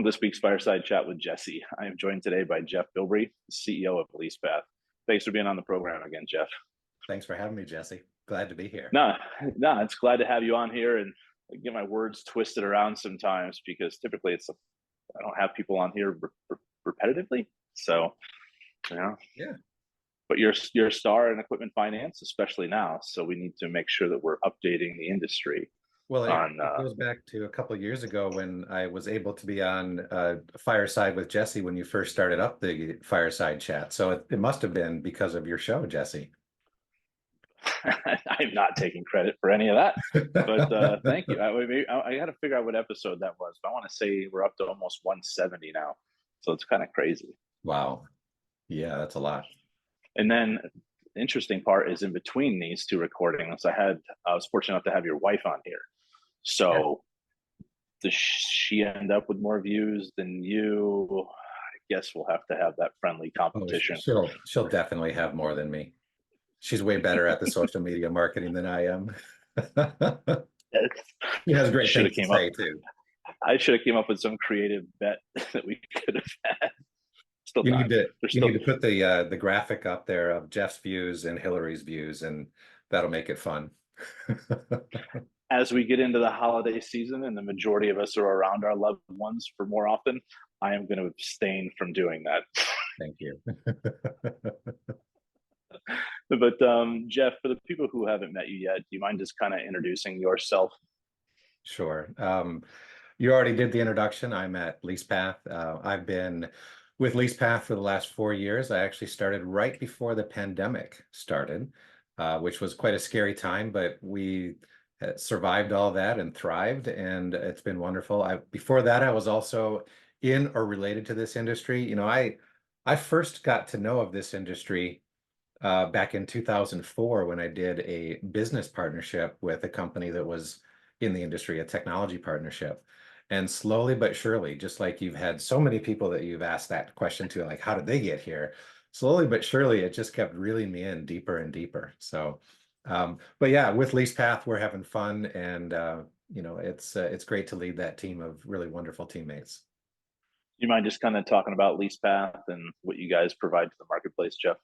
this week's Fireside Chat with Jesse. I am joined today by Jeff Bilbrey, CEO of Leasepath. Thanks for being on the program again, Jeff. Thanks for having me, Jesse. Glad to be here. No, no, it's glad to have you on here, and I get my words twisted around sometimes because typically I don't have people on here repetitively. So, Yeah. But you're a star in equipment finance, especially now. So we need to make sure that we're updating the industry. Well, it goes back to a couple of years ago when I was able to be on Fireside with Jesse when you first started up the Fireside Chat. So it must have been because of your show, Jesse. I'm not taking credit for any of that, but thank you. I got to figure out what episode that was, but I want to say we're up to almost 170 now. So it's kind of crazy. Wow. Yeah, that's a lot. And then the interesting part is in between these two recordings, I was fortunate enough to have your wife on here. So does she end up with more views than you? I guess we'll have to have that friendly competition. Oh, she'll definitely have more than me. She's way better at the social media marketing than I am. She has great things to say too. I should have came up with some creative bet that we could have had. You need to put the graphic up there of Jeff's views and Hillary's views, and that'll make it fun. As we get into the holiday season and the majority of us are around our loved ones for more often, I am going to abstain from doing that. Thank you. But Jeff, for the people who haven't met you yet, do you mind just kind of introducing yourself? Sure. You already did the introduction. I'm at Leasepath. I've been with Leasepath for the last 4 years. I actually started right before the pandemic started, which was quite a scary time, but we survived all that and thrived, and it's been wonderful. Before that, I was also in or related to this industry. I first got to know of this industry back in 2004 when I did a business partnership with a company that was in the industry, a technology partnership. And slowly but surely, just like you've had so many people that you've asked that question to, like, how did they get here? Slowly but surely, it just kept reeling me in deeper and deeper. So, but yeah, with Leasepath, we're having fun, and it's great to lead that team of really wonderful teammates. Do you mind just kind of talking about Leasepath and what you guys provide to the marketplace, Jeff?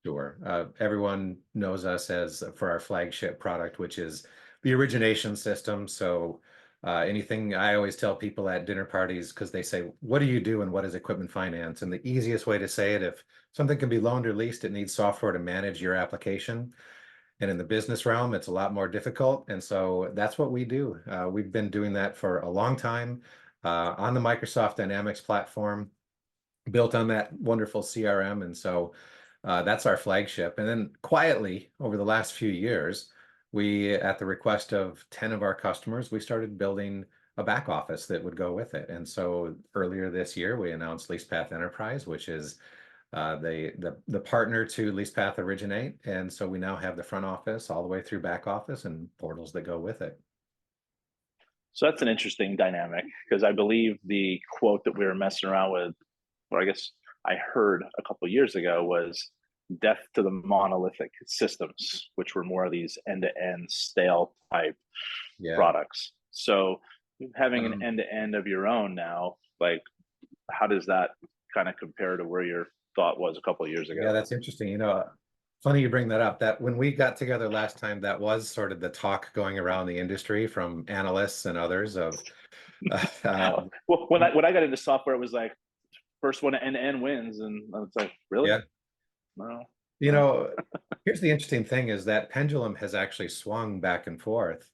Sure. Everyone knows us as for our flagship product, which is the origination system. So anything I always tell people at dinner parties, because they say, what do you do and what is equipment finance? And the easiest way to say it, if something can be loaned or leased, it needs software to manage your application. And in the business realm, it's a lot more difficult. And so that's what we do. We've been doing that for a long time on the Microsoft Dynamics platform, built on that wonderful CRM. And so that's our flagship. And then quietly over the last few years, we, at the request of 10 of our customers, we started building a back office that would go with it. And so earlier this year, we announced Leasepath Enterprise, which is the partner to Leasepath Originate. And so we now have the front office all the way through back office and portals that go with it. So that's an interesting dynamic, because I believe the quote that we were messing around with, or I guess I heard a couple of years ago, was death to the monolithic systems, which were more of these end-to-end stale type products. So having an end-to-end of your own now, like, how does that kind of compare to where your thought was a couple of years ago? Yeah, that's interesting. Funny you bring that up. That when we got together last time, that was sort of the talk going around the industry from analysts and others of well, when I got into software, it was like first one to end wins, and it's like, really? Yeah. No. Here's the interesting thing is that pendulum has actually swung back and forth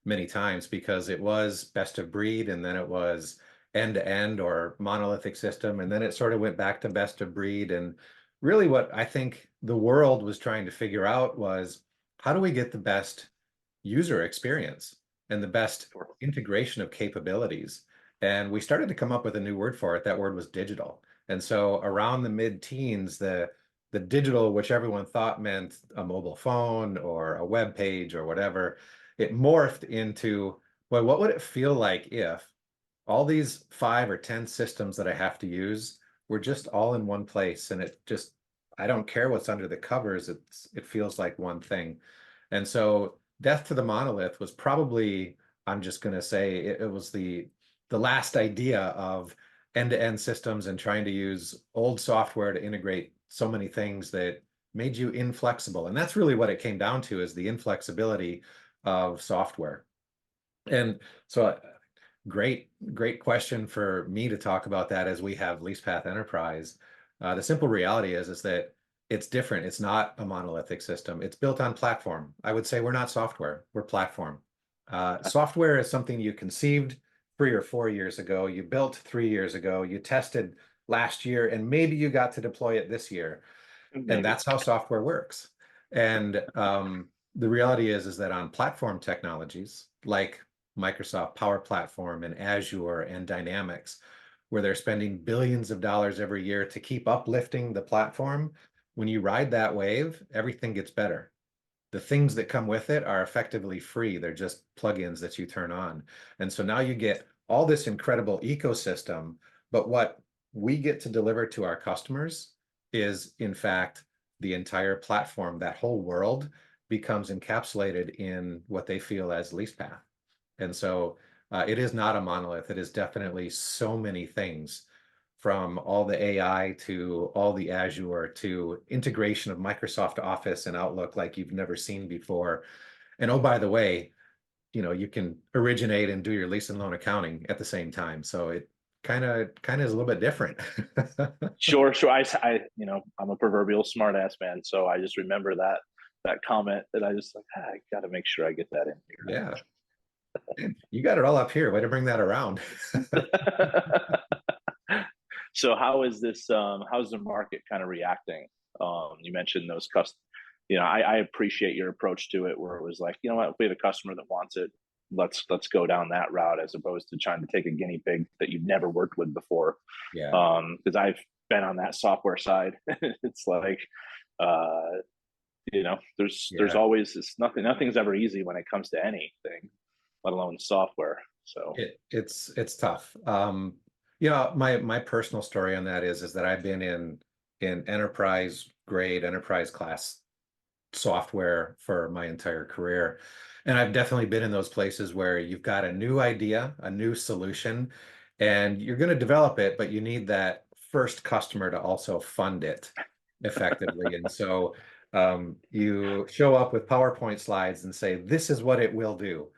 many times, because it was best of breed, and then it was end-to-end or monolithic system, and then it sort of went back to best of breed. And really what I think the world was trying to figure out was, how do we get the best user experience and the best integration of capabilities? And we started to come up with a new word for it. That word was digital. And so around the mid-teens, the digital, which everyone thought meant a mobile phone or a web page or whatever, it morphed into, well, what would it feel like if all these 5 or 10 systems that I have to use were just all in one place? And I don't care what's under the covers. It feels like one thing. And so death to the monolith was probably, I'm just going to say, it was the last idea of end-to-end systems and trying to use old software to integrate so many things that made you inflexible. And that's really what it came down to, is the inflexibility of software. And so great question for me to talk about that as we have Leasepath Enterprise. The simple reality is that it's different. It's not a monolithic system. It's built on platform. I would say we're not software, we're platform. Software is something you conceived 3 or 4 years ago, you built 3 years ago, you tested last year, and maybe you got to deploy it this year. And Maybe. that's how software works. And the reality is that on platform technologies like Microsoft Power Platform and Azure and Dynamics, where they're spending billions of dollars every year to keep uplifting the platform, when you ride that wave, everything gets better. The things that come with it are effectively free. They're just plugins that you turn on. And so now you get all this incredible ecosystem, but what we get to deliver to our customers is, in fact, the entire platform. That whole world becomes encapsulated in what they feel as Leasepath. And so it is not a monolith. It is definitely so many things, from all the AI to all the Azure to integration of Microsoft Office and Outlook like you've never seen before. And oh, by the way, you can originate and do your lease and loan accounting at the same time. So it kind of is a little bit different. Sure, sure. I'm a proverbial smartass man, so I just remember that comment, that I just like, I got to make sure I get that in Yeah, you got it all up here. Way to bring that around. here. So how's the market kind of reacting? You mentioned those I appreciate your approach to it, where it was like, you know what, if we have a customer that wants it, let's go down that route, as opposed to trying to take a guinea pig that you've never worked with before. Yeah, Because I've been on that software side. It's like, uh, there's yeah. always this, nothing's ever easy when it comes to anything, let alone software. So It's tough. My personal story on that is that I've been in enterprise grade, enterprise class software for my entire career. And I've definitely been in those places where you've got a new idea, a new solution, and you're going to develop it, but you need that first customer to also fund it effectively. And so you show up with PowerPoint slides and say, this is what it will do.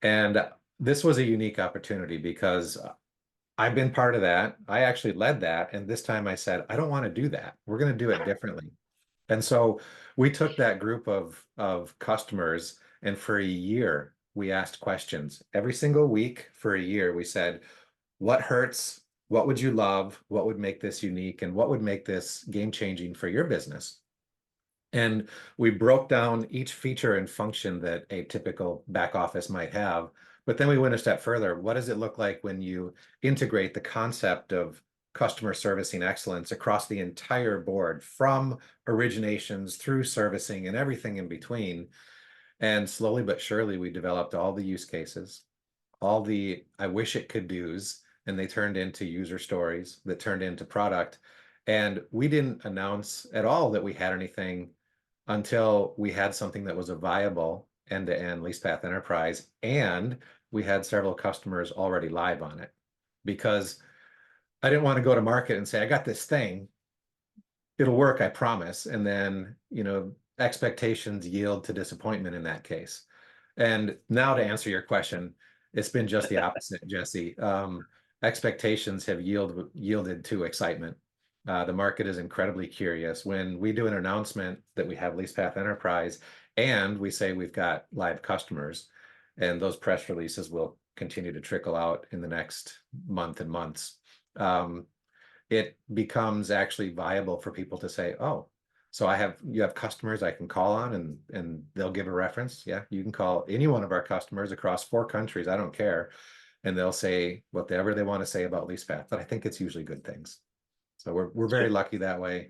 And this was a unique opportunity because I've been part of that. I actually led that. And this time I said, I don't want to do that. We're going to do it differently. And so we took that group of customers, and for a year, we asked questions. Every single week for a year, we said, what hurts? What would you love? What would make this unique? And what would make this game changing for your business? And we broke down each feature and function that a typical back office might have. But then we went a step further. What does it look like when you integrate the concept of customer servicing excellence across the entire board, from originations through servicing and everything in between? And slowly but surely, we developed all the use cases, all the I wish it could do's, and they turned into user stories that turned into product. And we didn't announce at all that we had anything until we had something that was a viable end-to-end Leasepath enterprise, and we had several customers already live on it. Because I didn't want to go to market and say, I got this thing, it'll work, I promise. And then, expectations yield to disappointment in that case. And now, to answer your question, it's been just the opposite, Jesse. Expectations have yielded to excitement. The market is incredibly curious. When we do an announcement that we have Leasepath Enterprise and we say we've got live customers, and those press releases will continue to trickle out in the next month and months, it becomes actually viable for people to say, oh, so you have customers I can call on, and they'll give a reference. Yeah, you can call any one of our customers across 4 countries. I don't care. And they'll say whatever they want to say about Leasepath. But I think it's usually good things. So we're very lucky that way.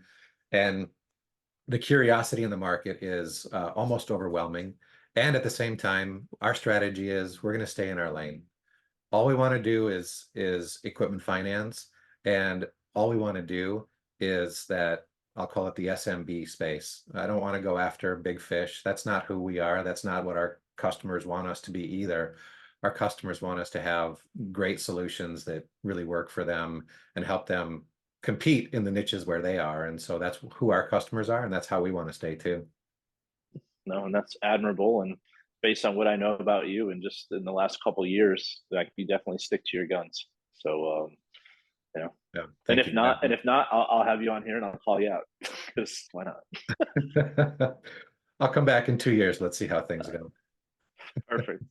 And the curiosity in the market is almost overwhelming. And at the same time, our strategy is we're going to stay in our lane. All we want to do is equipment finance, and all we want to do is that, I'll call it the SMB space. I don't want to go after big fish. That's not who we are. That's not what our customers want us to be either. our customers want us to have great solutions that really work for them and help them compete in the niches where they are. And so that's who our customers are, and that's how we want to stay too. No, and that's admirable. And based on what I know about you, and just in the last couple of years, like you definitely stick to your guns. So, you know, Yeah, and thank you. Yeah. if not, I'll have you on here and I'll call you out because why not? I'll come back in 2 years. Let's see how things Uh, go. Perfect.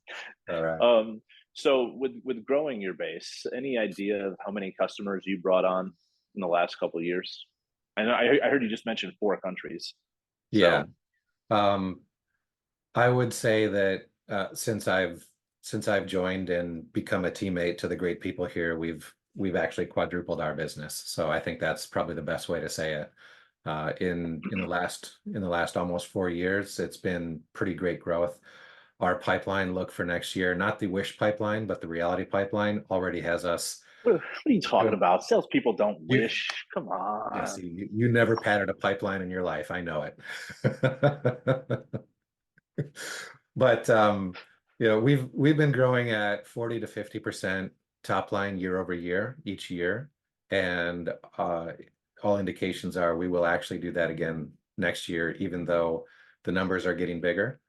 All right. So with growing your base, any idea of how many customers you brought on in the last couple of years? I know I heard you just mentioned 4 countries. Yeah. So Um, I would say that since I've joined and become a teammate to the great people here, we've actually quadrupled our business. So I think that's probably the best way to say it. In the last almost 4 years, it's been pretty great growth. Our pipeline look for next year, not the wish pipeline, but the reality pipeline already has us. what are you talking You, about? Salespeople don't you, wish. Come yes, on. you never padded a pipeline in your life. I know it. But we've been growing at 40 to 50% top line year over year each year. And all indications are we will actually do that again next year, even though the numbers are getting bigger.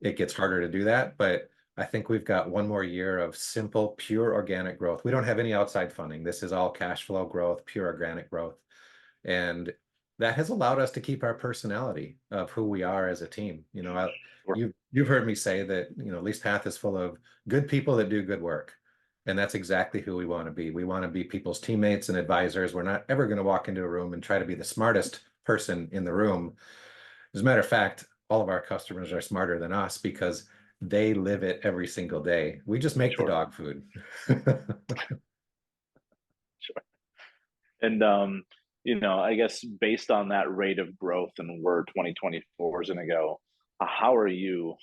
It gets harder to do that, but I think we've got one more year of simple, pure organic growth. We don't have any outside funding. This is all cash flow growth, pure organic growth. And that has allowed us to keep our personality of who we are as a team. Sure. You've heard me say that, Leasepath is full of good people that do good work. And that's exactly who we want to be. We want to be people's teammates and advisors. We're not ever going to walk into a room and try to be the smartest person in the room. As a matter of fact, all of our customers are smarter than us because they live it every single day. We just make the Sure. dog food. Sure. And I guess based on that rate of growth and where 2024 is going to go, how are you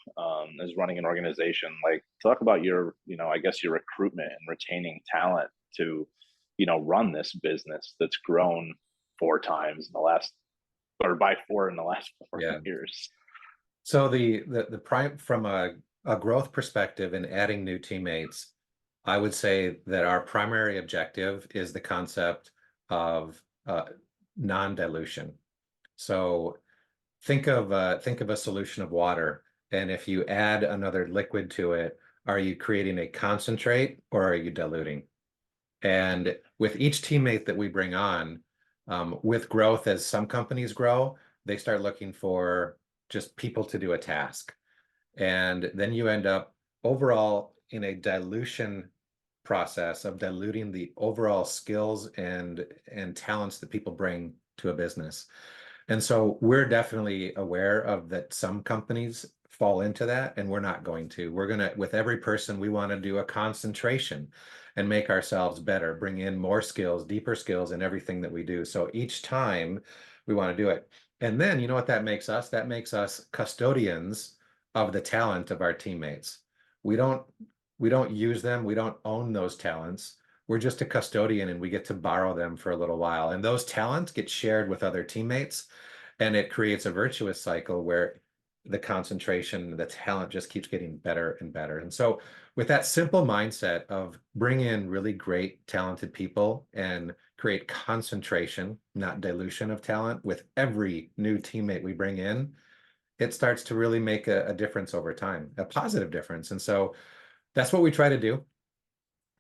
as running an organization? Like, talk about your, I guess your recruitment and retaining talent to, run this business that's grown 4 times in the last, or by 4 in the last four Yeah. years. So the prime from a growth perspective and adding new teammates, I would say that our primary objective is the concept of non-dilution. So think of a solution of water, and if you add another liquid to it, are you creating a concentrate or are you diluting? And with each teammate that we bring on, with growth, as some companies grow, they start looking for just people to do a task. And then you end up overall in a dilution process of diluting the overall skills and talents that people bring to a business. And so we're definitely aware of that some companies fall into that, and we're not going to. We're going to, with every person, we want to do a concentration and make ourselves better, bring in more skills, deeper skills in everything that we do. So each time we want to do it. And then you know what that makes us? That makes us custodians of the talent of our teammates. We don't we don't use them. We don't own those talents. We're just a custodian and we get to borrow them for a little while. And those talents get shared with other teammates, and it creates a virtuous cycle where the concentration, the talent just keeps getting better and better. And so with that simple mindset of bring in really great, talented people and create concentration, not dilution of talent with every new teammate we bring in, it starts to really make a difference over time, a positive difference. And so that's what we try to do.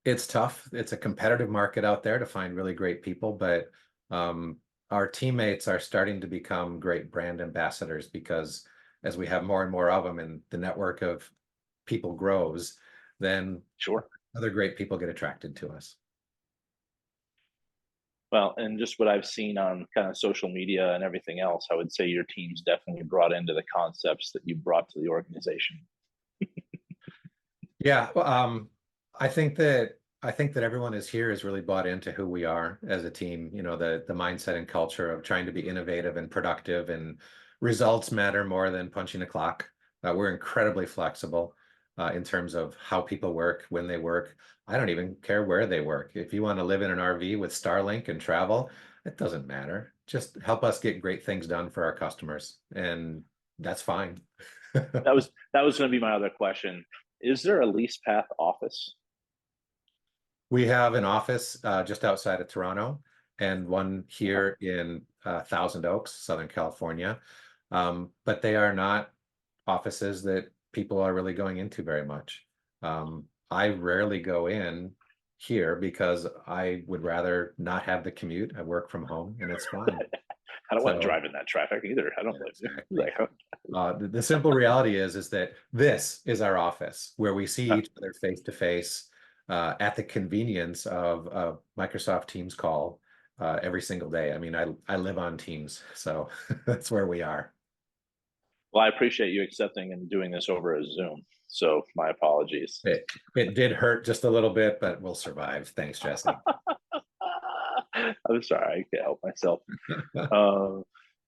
It's tough. It's a competitive market out there to find really great people, but our teammates are starting to become great brand ambassadors because as we have more and more of them and the network of people grows, then Sure. other great people get attracted to us. Well, and just what I've seen on kind of social media and everything else, I would say your team's definitely brought into the concepts that you brought to the organization. Yeah, well, I think that everyone is here is really bought into who we are as a team. The mindset and culture of trying to be innovative and productive, and results matter more than punching a clock. We're incredibly flexible in terms of how people work, when they work. I don't even care where they work. If you want to live in an RV with Starlink and travel, it doesn't matter. Just help us get great things done for our customers, and that's fine. That was going to be my other question. Is there a Leasepath office? We have an office just outside of Toronto and one Okay. here in Thousand Oaks, Southern California. But they are not offices that people are really going into very much. I rarely go in here because I would rather not have the commute. I work from home and it's fine. I don't want to So drive in that traffic either. I don't yeah, blame you. exactly. Like, The simple reality is that this is our office where we see uh, each other face to face at the convenience of a Microsoft Teams call every single day. I mean, I live on Teams, so that's where we are. well, I appreciate you accepting and doing this over a Zoom. So my apologies. It did hurt just a little bit, but we'll survive. Thanks, Jesse. I'm sorry, I can't help myself. Uh,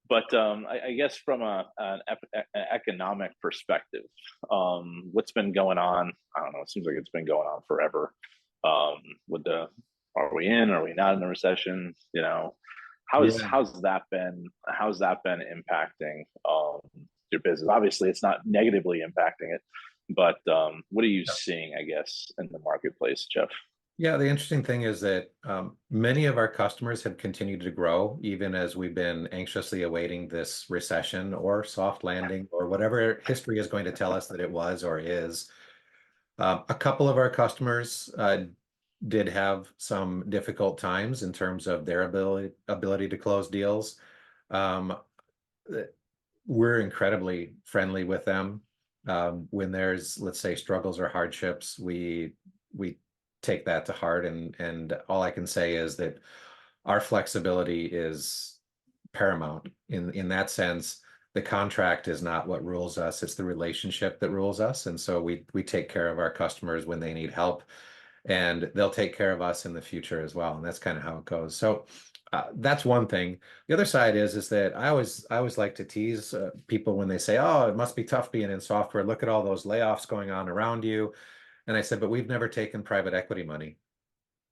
but I guess from an economic perspective, what's been going on? I don't know. It seems like it's been going on forever. With the, are we in? Are we not in a recession? You know, Yeah. how's that been? How's that been impacting your business? Obviously, it's not negatively impacting it, but what are you seeing? I guess in the marketplace, Jeff. Yeah, the interesting thing is that many of our customers have continued to grow, even as we've been anxiously awaiting this recession or soft landing or whatever history is going to tell us that it was or is. A couple of our customers did have some difficult times in terms of their ability to close deals. Um, we're incredibly friendly with them. When there's, let's say, struggles or hardships, we take that to heart, and all I can say is that our flexibility is paramount in that sense. The contract is not what rules us, it's the relationship that rules us. And so we take care of our customers when they need help, and they'll take care of us in the future as well. And that's kind of how it goes. So that's one thing. The other side is that I always like to tease people when they say, "Oh, it must be tough being in software. Look at all those layoffs going on around you." And I said, "But we've never taken private equity money,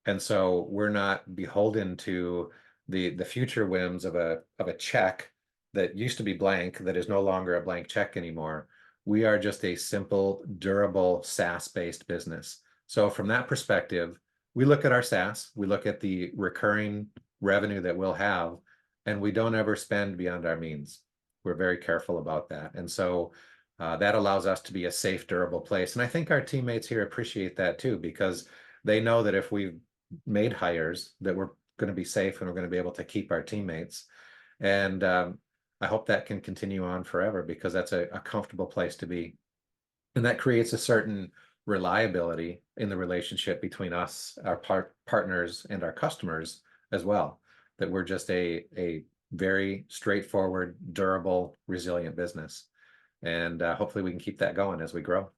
and so we're not beholden to the future whims of a check that used to be blank that is no longer a blank check anymore. We are just a simple, durable SaaS-based business. So from that perspective, we look at our SaaS, we look at the recurring revenue that we'll have, and we don't ever spend beyond our means. We're very careful about that. And so that allows us to be a safe, durable place. And I think our teammates here appreciate that too, because they know that if we made hires that we're going to be safe and we're going to be able to keep our teammates. And I hope that can continue on forever because that's a comfortable place to be. And that creates a certain reliability in the relationship between us, our partners, and our customers as well. That we're just a very straightforward, durable, resilient business. And hopefully we can keep that going as we grow.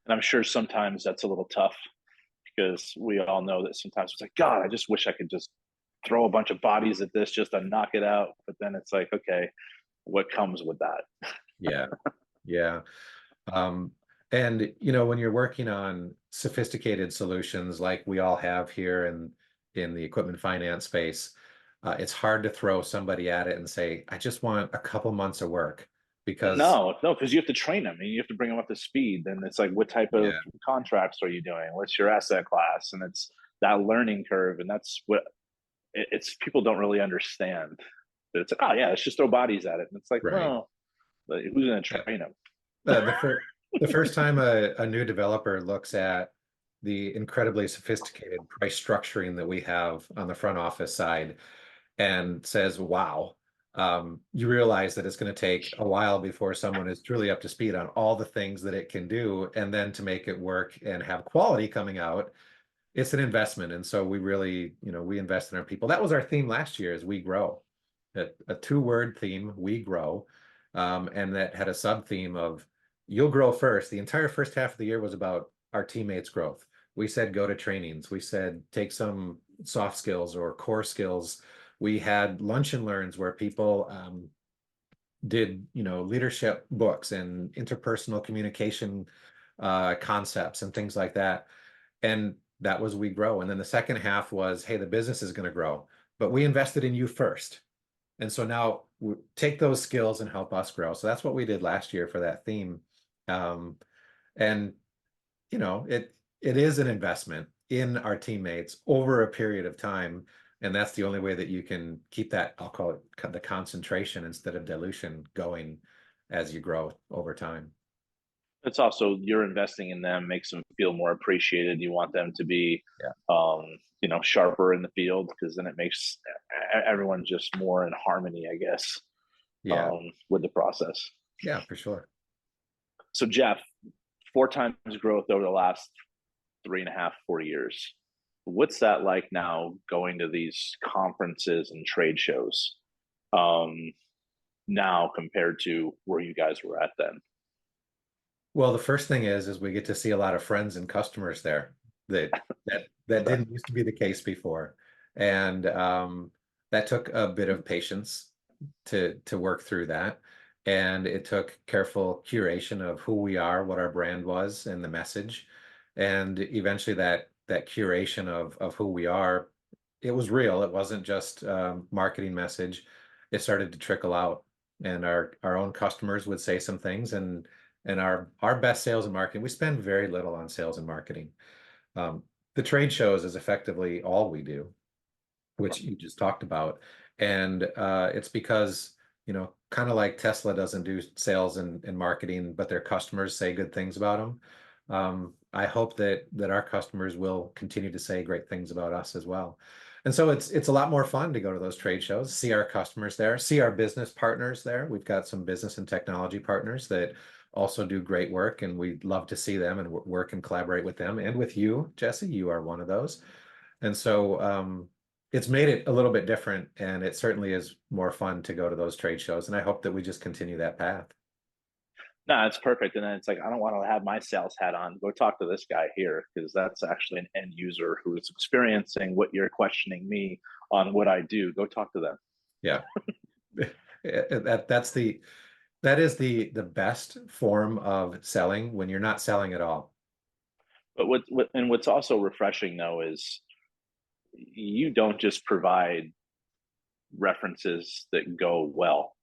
And I'm sure sometimes that's a little tough because we all know that sometimes it's like, God, I just wish I could just throw a bunch of bodies at this just to knock it out. But then it's like, okay, what comes with that? Yeah. Yeah. Um, and when you're working on sophisticated solutions like we all have here in the equipment finance space, it's hard to throw somebody at it and say, I just want a couple months of work because No, because you have to train them and you have to bring them up to speed. And it's like, what type of yeah, contracts are you doing? What's your asset class? And it's that learning curve. And that's what it's people don't really understand. But it's like, oh yeah, let's just throw bodies at it. And it's like, right. well, who's going to Yeah. train them? The first time a new developer looks at the incredibly sophisticated price structuring that we have on the front office side and says, wow, you realize that it's going to take a while before someone is truly up to speed on all the things that it can do. And then to make it work and have quality coming out, it's an investment. And so we really, we invest in our people. That was our theme last year as we grow. A two-word theme, we grow. And that had a sub-theme of you'll grow first. The entire first half of the year was about our teammates' growth. We said go to trainings. We said take some soft skills or core skills. We had lunch and learns where people did, leadership books and interpersonal communication concepts and things like that. And that was we grow. And then the second half was, hey, the business is going to grow, but we invested in you first. And so now take those skills and help us grow. So that's what we did last year for that theme. Um, And it is an investment in our teammates over a period of time. And that's the only way that you can keep that, I'll call it the concentration instead of dilution going as you grow over time. It's also you're investing in them, makes them feel more appreciated. You want them to be, Yeah. sharper in the field because then it makes everyone just more in harmony, I guess, Yeah. with the process. Yeah, for sure. So, Jeff, 4 times growth over the last 3.5, 4 years. What's that like now going to these conferences and trade shows now compared to where you guys were at then? Well, the first thing is we get to see a lot of friends and customers there that didn't used to be the case before. And that took a bit of patience to work through that. And it took careful curation of who we are, what our brand was, and the message. And eventually that curation of who we are, it was real. It wasn't just marketing message. It started to trickle out. And our own customers would say some things, and our best sales and marketing, we spend very little on sales and marketing. Um, the trade shows is effectively all we do, which you just talked about. And it's because, kind of like Tesla doesn't do sales and marketing, but their customers say good things about them. I hope that our customers will continue to say great things about us as well. And so it's a lot more fun to go to those trade shows, see our customers there, see our business partners there. We've got some business and technology partners that also do great work, and we'd love to see them and work and collaborate with them. And with you, Jesse, you are one of those. And so it's made it a little bit different, and it certainly is more fun to go to those trade shows. And I hope that we just continue that path. No, it's perfect. And then it's like, I don't want to have my sales hat on. Go talk to this guy here because that's actually an end user who is experiencing what you're questioning me on what I do. Go talk to them. Yeah. That's that is the best form of selling when you're not selling at all. But what's also refreshing though is you don't just provide references that go well.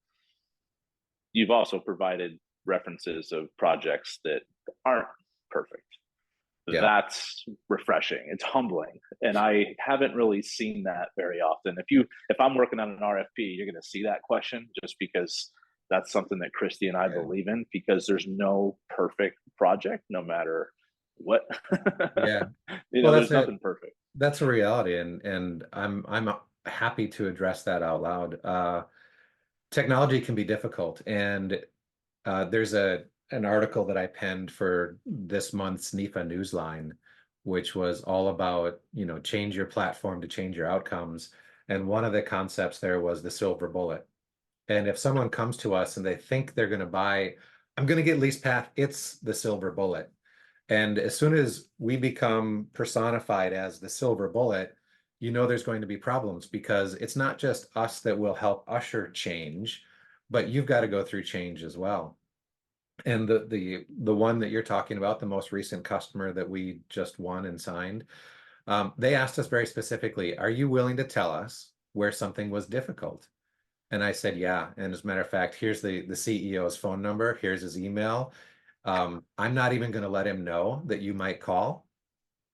You've also provided references of projects that aren't perfect. Yeah. That's refreshing. It's humbling, and I haven't really seen that very often. If I'm working on an RFP, you're going to see that question just because that's something that Christy and I Yeah. believe in. Because there's no perfect project, no matter what. Yeah. You Well, know, there's nothing perfect. that's a reality, and I'm happy to address that out loud. Technology can be difficult, and there's an article that I penned for this month's NEPA Newsline, which was all about, change your platform to change your outcomes. And one of the concepts there was the silver bullet. And if someone comes to us and they think they're going to buy, I'm going to get Leasepath, it's the silver bullet. And as soon as we become personified as the silver bullet, there's going to be problems because it's not just us that will help usher change, but you've got to go through change as well. And the one that you're talking about, the most recent customer that we just won and signed, they asked us very specifically, are you willing to tell us where something was difficult? And I said, yeah. And as a matter of fact, here's the CEO's phone number. Here's his email. I'm not even going to let him know that you might call.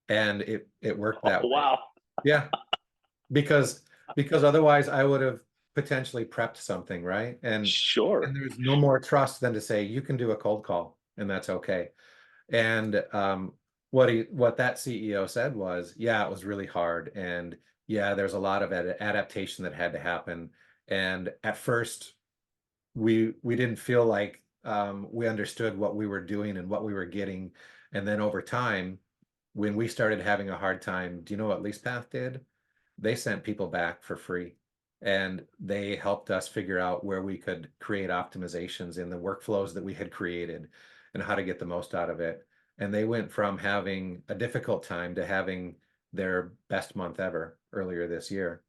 And it worked Oh, that way. wow. Yeah, because otherwise I would have potentially prepped something, right? And Sure. there's no more trust than to say you can do a cold call and that's okay. And what that CEO said was, yeah, it was really hard, and yeah, there's a lot of adaptation that had to happen. And at first, we didn't feel like we understood what we were doing and what we were getting. And then over time, when we started having a hard time, do you know what Leasepath did? They sent people back for free, and they helped us figure out where we could create optimizations in the workflows that we had created and how to get the most out of it. And they went from having a difficult time to having their best month ever earlier this year,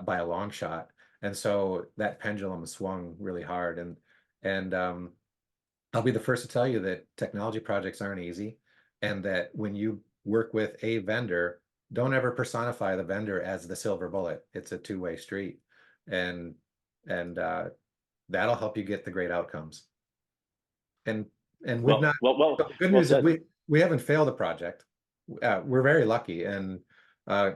by a long shot. And so that pendulum swung really hard. And I'll be the first to tell you that technology projects aren't easy, and that when you work with a vendor, don't ever personify the vendor as the silver bullet. It's a two-way street, and that'll help you get the great outcomes. And And we've Well, not, well, well, the good well news is said. we haven't failed a project. We're very lucky, and uh,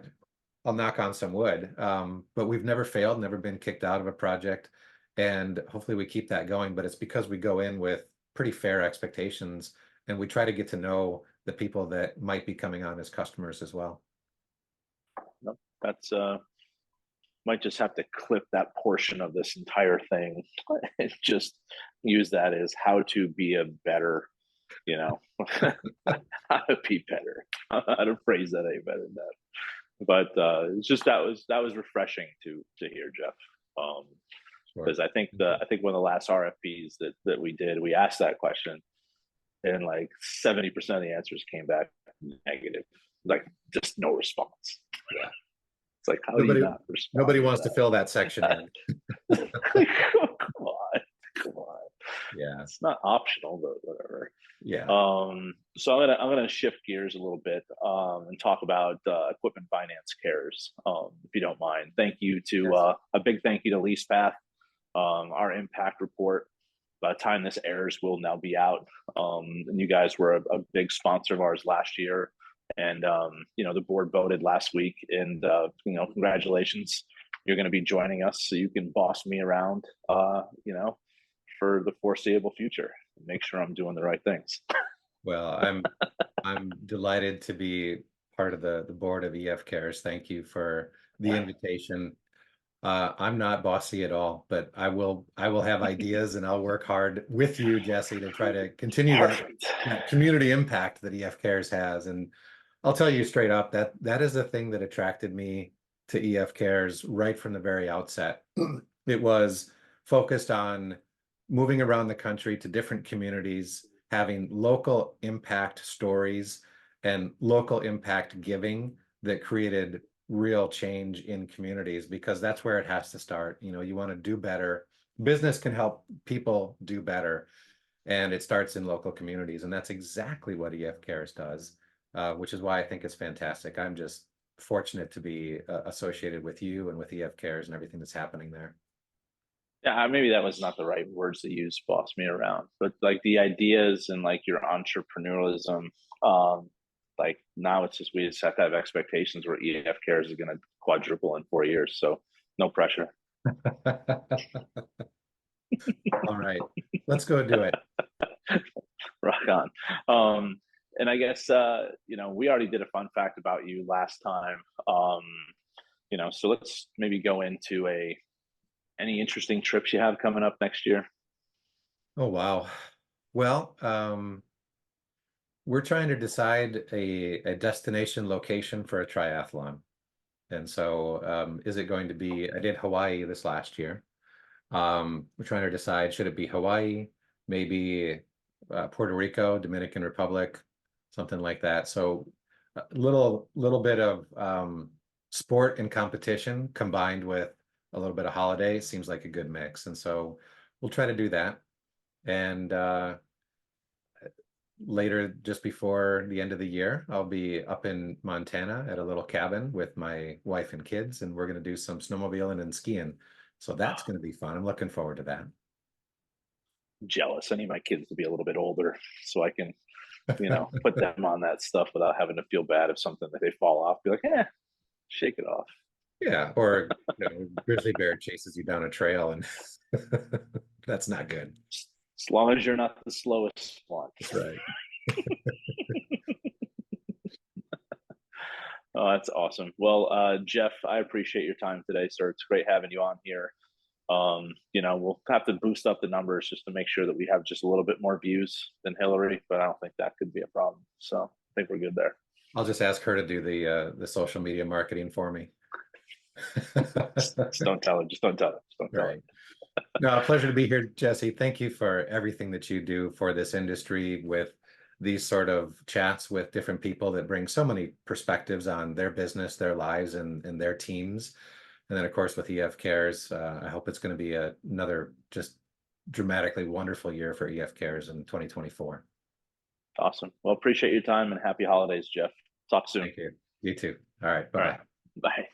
I'll knock on some wood. But we've never failed, never been kicked out of a project. And hopefully we keep that going. But it's because we go in with pretty fair expectations, and we try to get to know the people that might be coming on as customers as well. Nope, that's might just have to clip that portion of this entire thing and just use that as how to be a better, you know, how to be better, how to phrase that any better than that. But it's just that was refreshing to hear, Jeff. Sure. Because I think one of the last RFPs that we did, we asked that question, and like 70% of the answers came back negative, like just no response. Yeah. It's like, how do you Nobody not respond nobody to wants to fill that section in. that? Come on, come on. Yeah. It's not optional, but whatever. Yeah. So I'm gonna shift gears a little bit and talk about equipment finance cares, if you don't mind. Thank you to Yes. a big thank you to Leasepath. Our impact report, by the time this airs, will now be out. And you guys were a big sponsor of ours last year, and the board voted last week, and congratulations. You're going to be joining us, so you can boss me around, for the foreseeable future. Make sure I'm doing the right things. Well, I'm delighted to be part of the board of EF Cares. Thank you for the invitation. I'm not bossy at all, but I will have ideas, and I'll work hard with you, Jesse, to try to continue Perfect. that community impact that EF Cares has. And I'll tell you straight up that that is the thing that attracted me to EF Cares right from the very outset. It was focused on moving around the country to different communities, having local impact stories and local impact giving that created real change in communities, because that's where it has to start. You want to do better. Business can help people do better, and it starts in local communities. And that's exactly what EF Cares does, which is why I think it's fantastic. I'm just fortunate to be associated with you and with EF Cares and everything that's happening there. Yeah, maybe that was not the right words to use, boss me around, but like the ideas and like your entrepreneurialism, like now it's just we just have to have expectations where EF cares is going to quadruple in 4 years. So no pressure. All right, let's go do it. Rock on. And I guess we already did a fun fact about you last time. So let's maybe go into any interesting trips you have coming up next year. Oh, wow. Well, we're trying to decide a destination location for a triathlon. And so is it going to be, I did Hawaii this last year. We're trying to decide, should it be Hawaii, maybe Puerto Rico, Dominican Republic, something like that. So a little bit of sport and competition combined with a little bit of holiday seems like a good mix. And so we'll try to do that. And later, just before the end of the year, I'll be up in Montana at a little cabin with my wife and kids, and we're going to do some snowmobiling and skiing. So that's going to be fun. I'm looking forward to that. Jealous. I need my kids to be a little bit older so I can, put them on that stuff without having to feel bad if something that they fall off. Be like, shake it off. Yeah, or grizzly bear chases you down a trail, and that's not good. As long as you're not the slowest one. That's right. Oh, that's awesome. Well, Jeff, I appreciate your time today, sir. It's great having you on here. We'll have to boost up the numbers just to make sure that we have just a little bit more views than Hillary, but I don't think that could be a problem. So I think we're good there. I'll just ask her to do the social media marketing for me. Just don't tell her. Just don't tell her. Just don't tell her. Right. No, a pleasure to be here, Jesse. Thank you for everything that you do for this industry with these sort of chats with different people that bring so many perspectives on their business, their lives, and their teams. And then, of course, with EF Cares, I hope it's going to be another just dramatically wonderful year for EF Cares in 2024. Awesome. Well, appreciate your time and happy holidays, Jeff. Talk soon. Thank you. You too. All right. All Bye-bye. right. Bye.